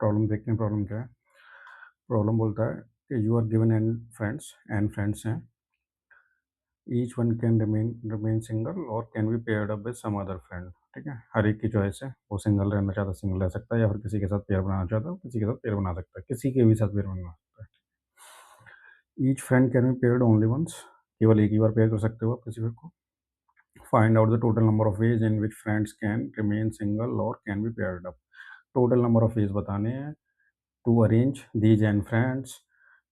Problem देखते हैं problem क्या है। प्रॉब्लम बोलता है कि you are given n friends हैं, each one can remain single और can be paired up with some other friend. ठीक है, हर एक की चॉइस है, वो सिंगल रहना चाहता है सिंगल रह सकता है, या फिर किसी के साथ पेयर बनाना चाहता है किसी के साथ पेयर बना सकता है, किसी के भी साथ पेयर बना सकता है। Each friend can be paired only once, केवल एक ही बार पेयर कर सकते हो आप किसी को। Find out the total number of ways in which friends can remain single और can be paired up. Total number of ways बताने हैं to arrange these n friends,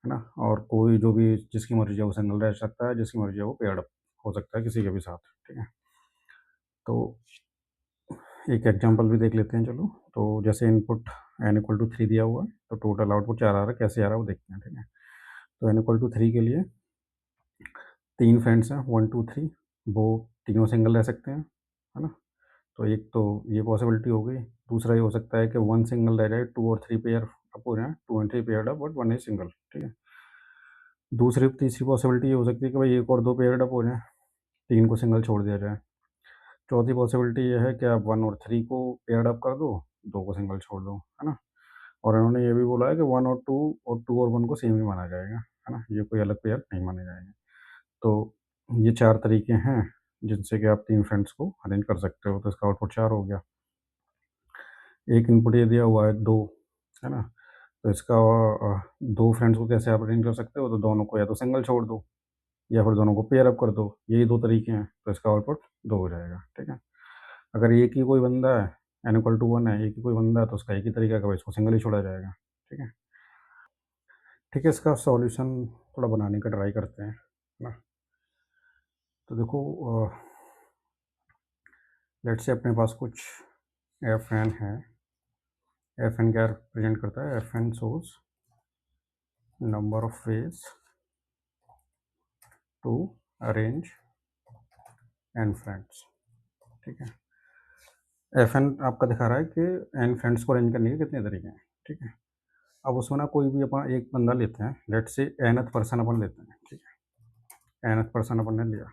है ना। और कोई जो भी जिसकी मर्जी है वो सिंगल रह सकता है, जिसकी मर्जी है वो पेयर्ड अप हो सकता है किसी के भी साथ। ठीक है, तो एक एग्जांपल भी देख लेते हैं चलो। तो जैसे इनपुट n इक्वल टू 3 दिया हुआ है, तो टोटल आउटपुट 4 आ रहा है, कैसे आ रहा है वो देखते हैं। ठीक है, तो n इक्वल टू 3 के लिए 3 फ्रेंड्स हैं 1 2 3, वो तीनों सिंगल रह सकते हैं, है ना। तो एक तो ये पॉसिबिलिटी हो गई। दूसरा ये हो सकता है कि 1 सिंगल रह जाए, 2 और 3 पेयर अप हो जाएँ, 2 and 3 paired up but 1 is single. ठीक है, तीसरी पॉसिबिलिटी ये हो सकती है कि भाई 1 और 2 पेयर्ड अप हो जाएँ, 3 को सिंगल छोड़ दिया जाए। चौथी पॉसिबिलिटी ये है कि आप 1 और 3 को पेयर्ड अप कर दो, 2 को सिंगल छोड़ दो, है ना। और इन्होंने ये भी बोला है कि 1 और 2 और 1 को सेम ही माना जाएगा, है ना, ये कोई अलग पेयर नहीं माने जाएंगे। तो ये 4 तरीके हैं जिनसे कि आप 3 फ्रेंड्स को अरेंज कर सकते हो, तो इसका आउटपुट 4 हो गया। एक इनपुट ये दिया हुआ है 2, है ना, तो इसका 2 फ्रेंड्स को कैसे आप अरेंज कर सकते हो, तो दोनों को या तो सिंगल छोड़ दो या फिर दोनों को पेयर अप कर दो, यही 2 तरीके हैं, तो इसका आउटपुट 2 हो जाएगा। ठीक है, अगर एक ही कोई बंदा है, n इक्वल टू 1 है, एक ही कोई बंदा है, तो उसका एक ही तरीका है कि भाई इसको सिंगल ही छोड़ा जाएगा। ठीक है, ठीक है, इसका सॉल्यूशन थोड़ा बनाने का ट्राई करते हैं, है ना। तो देखो, लेट्स से अपने पास कुछ एफ एन है। एफ एन क्या रिप्रेजेंट करता है, F N shows number of ways to arrange N friends. ठीक है, एफ एन आपका दिखा रहा है कि एन फ्रेंड्स को अरेंज करने के कितने तरीके हैं। ठीक है, अब उसमें ना कोई भी अपन एक बंदा लेते हैं, लेट्स से एनथ पर्सन अपन लेते हैं। ठीक है, एनथ पर्सन अपन ने लिया,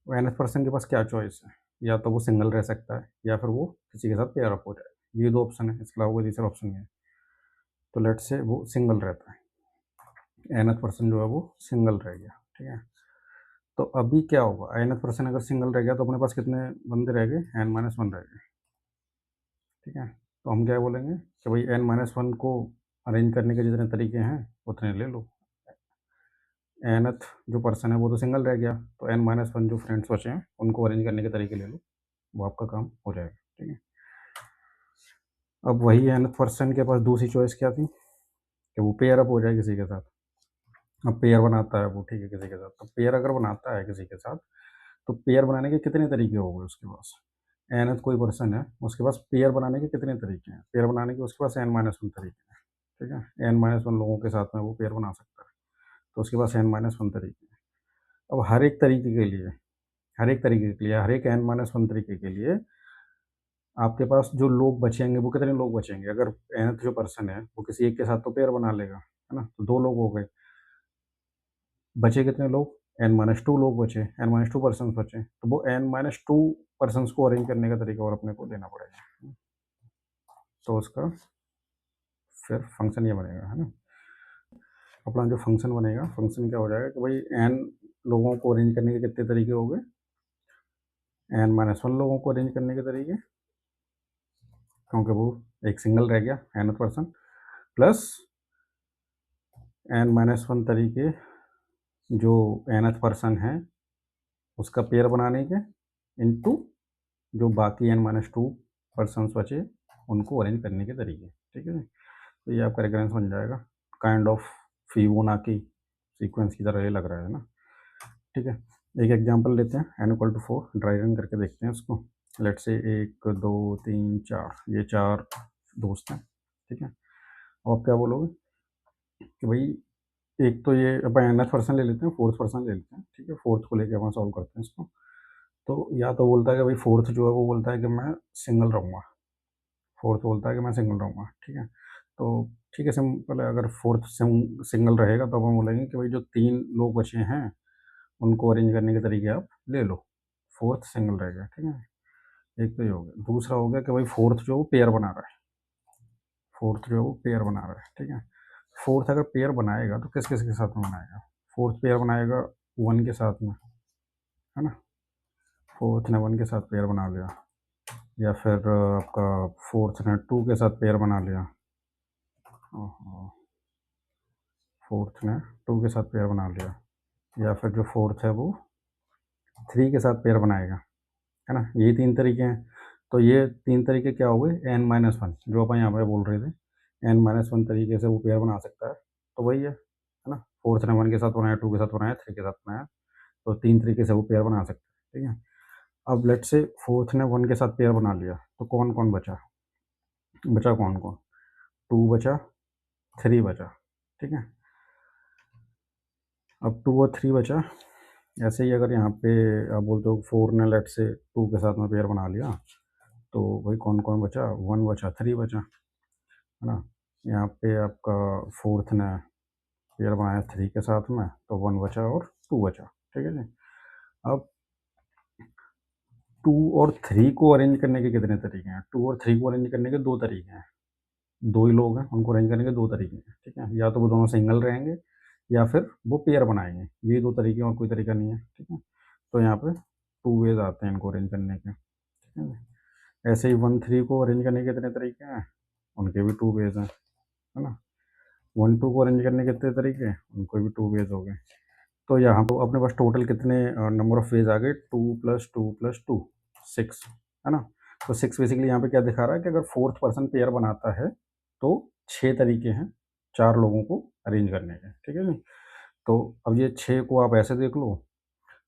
वो एनथ पर्सन के पास क्या चॉइस है, या तो वो सिंगल रह सकता है या फिर वो किसी के साथ पेयर अप हो जाए, ये 2 ऑप्शन है, इसके अलावा कोई तीसरा ऑप्शन नहीं है। तो लेट्स से वो सिंगल रहता है, एनथ पर्सन जो है वो सिंगल रह गया। ठीक है, तो अभी क्या होगा, एनथ पर्सन अगर सिंगल रह गया तो अपने पास कितने बंदे रह गए, n-1 रह गए। ठीक है, तो हम क्या बोलेंगे कि भाई n-1 को अरेंज करने के जितने तरीके हैं उतने ले लो। एनथ जो पर्सन है वो तो सिंगल रह गया, तो n-1 जो फ्रेंड्स बचे हैं उनको अरेंज करने के तरीके ले लो, वो आपका काम हो जाएगा। ठीक है, अब वही एनथ पर्सन के पास दूसरी चॉइस क्या थी कि वो पेयर अप हो जाए किसी के साथ। अब पेयर बनाता है वो, ठीक है, किसी के साथ, तो पेयर अगर बनाता है किसी के साथ, तो पेयर बनाने के कितने तरीके हो गए उसके पास। एनथ कोई पर्सन है, उसके पास पेयर बनाने के कितने तरीके हैं, पेयर बनाने के उसके पास n-1 तरीके हैं। ठीक है, n-1 लोगों के साथ में वो पेयर बना सकता है, तो उसके पास n-1 तरीके हैं। अब हर एक तरीके के लिए, हर एक n-1 तरीके के लिए आपके पास जो लोग बचेंगे वो कितने लोग बचेंगे। अगर nth जो पर्सन है वो किसी एक के साथ तो पेयर बना लेगा, है ना, तो 2 लोग हो गए। बचे कितने लोग, n-2 लोग बचे, n-2 पर्सन्स बचे, तो वो n-2 पर्सन्स को अरेंज करने का तरीका और अपने को देना पड़ेगा। तो उसका फिर फंक्शन ये बनेगा, है ना। अपना जो फंक्शन बनेगा, फंक्शन क्या हो जाएगा कि भाई n लोगों को अरेंज करने के कितने तरीके हो गए, n-1 लोगों को अरेंज करने के तरीके, क्योंकि वो एक सिंगल रह गया nth पर्सन, प्लस n-1 तरीके जो nth पर्सन है उसका पेयर बनाने के, इनटू जो बाकी n-2 पर्सन्स बचे उनको अरेंज करने के तरीके। ठीक है, तो ये आपका रेफरेंस बन जाएगा, काइंड ऑफ फिबोनाची सीक्वेंस की तरह ये लग रहा है ना। ठीक है, एक एग्जांपल लेते हैं, n equal to 4 dry run करके देखते हैं इसको। लेट्स से 1 2 3 4, ये 4 दोस्त हैं। ठीक है, अब आप क्या बोलोगे कि भाई एक तो ये अपन nth पर्सन ले लेते हैं, फोर्थ पर्सन ले लेते हैं। ठीक है, फोर्थ को लेके अपन सॉल्व करते हैं इसको। तो या तो बोलता है कि भाई फोर्थ जो है वो बोलता है कि मैं सिंगल रहूँगा, फोर्थ बोलता है कि मैं सिंगल रहूँगा। ठीक है, तो ठीक है, सिंपल है, अगर फोर्थ सिंगल रहेगा तो अपन बोलेंगे कि भाई जो 3 लोग बचे हैं उनको अरेंज करने के तरीके आप ले लो, फोर्थ सिंगल रह गया। ठीक है, एक तो ये हो गया। दूसरा हो गया कि भाई फोर्थ जो पेयर बना रहा है, फोर्थ जो है वो पेयर बना रहा है, ठीक है। फोर्थ अगर पेयर बनाएगा तो किस किस के साथ में बनाएगा? फोर्थ पेयर बनाएगा 1 के साथ में, है ना। फोर्थ ने 1 के साथ पेयर बना लिया, या फिर आपका फोर्थ ने 2 के साथ पेयर बना लिया। फोर्थ ने 2 के साथ पेयर बना लिया, या फिर जो फोर्थ है वो 3 के साथ पेयर बनाएगा, है ना। ये 3 तरीके हैं। तो ये 3 तरीके क्या हो गए? n-1 जो अपन यहाँ पे बोल रहे थे, n-1 तरीके से वो पेयर बना सकता है। तो वही है ना। फोर्थ ने 1 के साथ बनाया, 2 के साथ बनाया, 3 के साथ बनाया, तो 3 तरीके से वो पेयर बना सकता है, ठीक है। अब लेट्स से फोर्थ ने 1 के साथ पेयर बना लिया, तो कौन कौन बचा? बचा कौन कौन? 2 बचा, 3 बचा, ठीक है। अब 2 और 3 बचा। ऐसे ही अगर यहाँ पे आप बोलते हो 4 ने लेट्स से 2 के साथ में पेयर बना लिया, तो वही कौन कौन बचा? 1 बचा, 3 बचा, है ना। यहाँ पे आपका फोर्थ ने पेयर बनाया 3 के साथ में, तो 1 बचा और 2 बचा, ठीक है जी। अब 2 और 3 को अरेंज करने के कितने तरीके हैं? 2 और 3 को अरेंज करने के 2 तरीके हैं। 2 ही लोग हैं, उनको अरेंज करने के 2 तरीके हैं, ठीक है। या तो वो दोनों सिंगल रहेंगे, या फिर वो पेयर बनाएँगे। ये 2 तरीके, और कोई तरीका नहीं है, ठीक है। तो यहाँ पे 2 वेज़ आते हैं इनको अरेंज करने के, ठीक है। ऐसे ही 1, 3 को अरेंज करने के कितने तरीके हैं? उनके भी 2 वेज़ हैं, है ना। 1, 2 को अरेंज करने के कितने तरीके हैं? उनको भी 2 वेज़ हो गए। तो यहाँ तो अपने पास टोटल कितने नंबर ऑफ वेज़ आ गए? 2 + 2 + 2 6, है ना। तो 6 बेसिकली यहाँ पे क्या दिखा रहा है कि अगर फोर्थ पर्सन पेयर बनाता है, तो 6 तरीके हैं 4 लोगों को अरेंज करने के, ठीक है जी। तो अब ये 6 को आप ऐसे देख लो,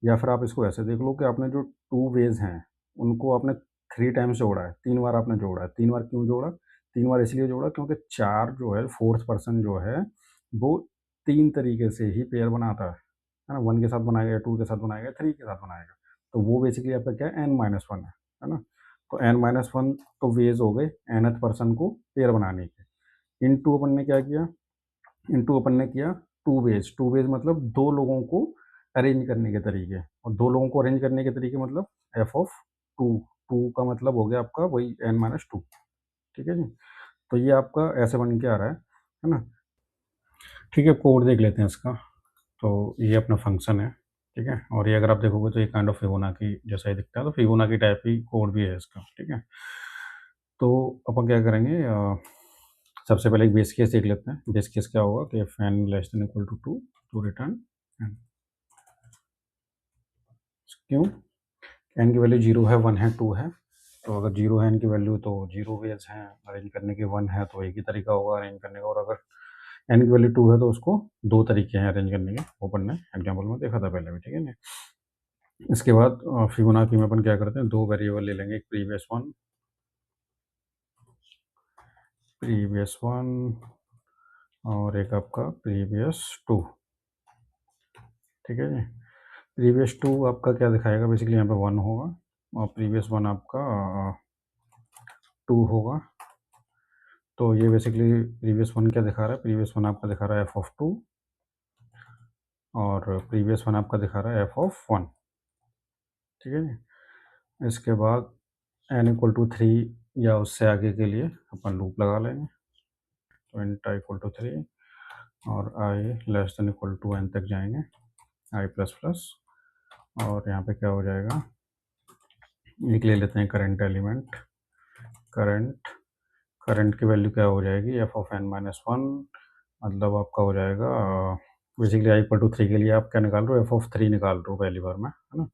या फिर आप इसको ऐसे देख लो कि आपने जो 2 वेज़ हैं, उनको आपने 3 टाइम्स जोड़ा है, 3 बार आपने जोड़ा है। 3 बार क्यों जोड़ा? 3 बार इसलिए जोड़ा क्योंकि 4 जो है, फोर्थ पर्सन जो है, वो 3 तरीके से ही पेयर बनाता है ना। 1 के साथ बनाएगा, 2 के साथ बनाएगा, 3 के साथ बनाएगा। तो वो बेसिकली आपका क्या है? n-1 है ना। तो n-1 तो वेज़ हो गए nth पर्सन को पेयर बनाने के। इनटू अपन ने क्या किया? इनटू अपन ने किया 2 वेज़। 2 वेज़ मतलब 2 लोगों को अरेंज करने के तरीके, और 2 लोगों को अरेंज करने के तरीके मतलब f ऑफ 2। 2 का मतलब हो गया आपका वही n-2, ठीक है जी। तो ये आपका ऐसे बन के आ रहा है ना। ठीक है, कोड देख लेते हैं इसका। तो ये अपना फंक्शन है, ठीक है। और ये अगर आप देखोगे तो ये काइंड ऑफ फिबोनाची जैसा ही दिखता है, तो फिबोनाची टाइप ही कोड भी है इसका, ठीक है। तो अपन क्या करेंगे, सबसे पहले एक बेस केस देख लेते हैं। बेस केस क्या होगा कि if n less than equal to 2 to return n। क्यों? n की वैल्यू 0 है, 1 है, 2 है। तो अगर 0 है n की वैल्यू, तो 0 वेज हैं अरेंज करने के, 1 है तो एक ही तरीका होगा अरेंज करने का, और अगर n की वैल्यू 2 है तो उसको 2 तरीके हैं अरेंज करने के। वो अपन ने एग्जाम्पल में देखा था पहले भी, ठीक है ना। इसके बाद फिबोनाची में अपन क्या करते हैं, 2 वेरिएबल ले लेंगे, एक प्रीवियस वन और एक आपका प्रीवियस 2, ठीक है जी। प्रीवियस 2 आपका क्या दिखाएगा? बेसिकली यहाँ पे 1 होगा, और प्रीवियस 1 आपका 2 होगा। तो ये बेसिकली प्रीवियस 1 क्या दिखा रहा है? प्रीवियस 1 आपका दिखा रहा है f ऑफ 2, और प्रीवियस 1 आपका दिखा रहा है f ऑफ 1, ठीक है जी। इसके बाद n इक्वल टू 3 या उससे आगे के लिए अपन लूप लगा लेंगे। तो n इक्वल टू 3 और i less than equal to n तक जाएंगे, i प्लस प्लस। और यहाँ पे क्या हो जाएगा, एक ले लेते हैं करंट एलिमेंट। करंट की वैल्यू क्या हो जाएगी? f ऑफ n-1, मतलब आपका हो जाएगा बेसिकली i इक्वल टू 3 के लिए आप क्या निकाल रहे हो? f ऑफ 3 निकाल रहे हो पहली बार में, है ना।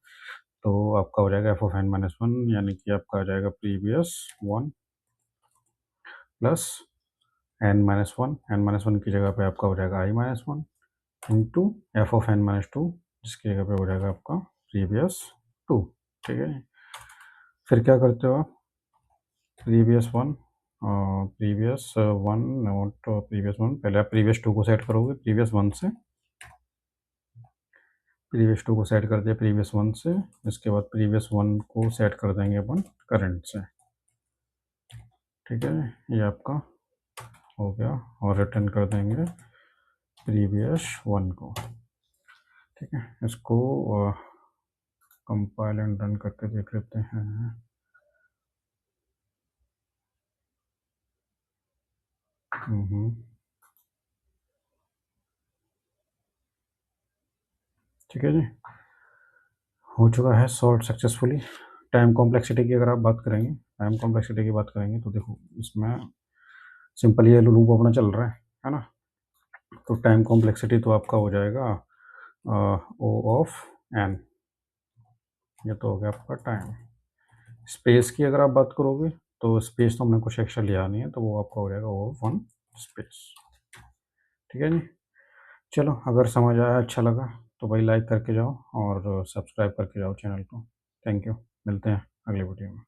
तो आपका हो जाएगा f ऑफ n-1, यानी कि आपका आ जाएगा प्रीवियस 1 प्लस n-1 की जगह पे आपका हो जाएगा i-1 into f of n-2, जिसकी जगह पे हो जाएगा आपका प्रीवियस 2, ठीक है। फिर क्या करते हो आप? प्रीवियस वन नोट प्रीवियस 1, पहले आप प्रीवियस 2 को सेट करोगे प्रीवियस 1 से, प्रीवियस 2 को सेट कर दिया प्रीवियस 1 से। इसके बाद प्रीवियस 1 को सेट कर देंगे अपन करंट से, ठीक है। ये आपका हो गया, और रिटर्न कर देंगे प्रीवियस 1 को, ठीक है। इसको कंपाइल एंड रन करके देख लेते हैं। ठीक है जी, हो चुका है सॉल्व सक्सेसफुली। टाइम कॉम्प्लेक्सिटी की अगर आप बात करेंगे, तो देखो इसमें सिंपल ये लूप अपना चल रहा है ना? तो टाइम कॉम्प्लेक्सिटी तो आपका हो जाएगा ओ ऑफ एन, ये तो हो गया आपका टाइम। स्पेस की अगर आप बात करोगे तो स्पेस तो हमने कुछ एक्स्ट्रा लिया नहीं है, तो वो आपका हो जाएगा ओ ऑफ वन स्पेस। ठीक है जी, चलो अगर समझ आया, अच्छा लगा तो भाई लाइक करके जाओ और सब्सक्राइब करके जाओ चैनल को। थैंक यू, मिलते हैं अगले वीडियो में।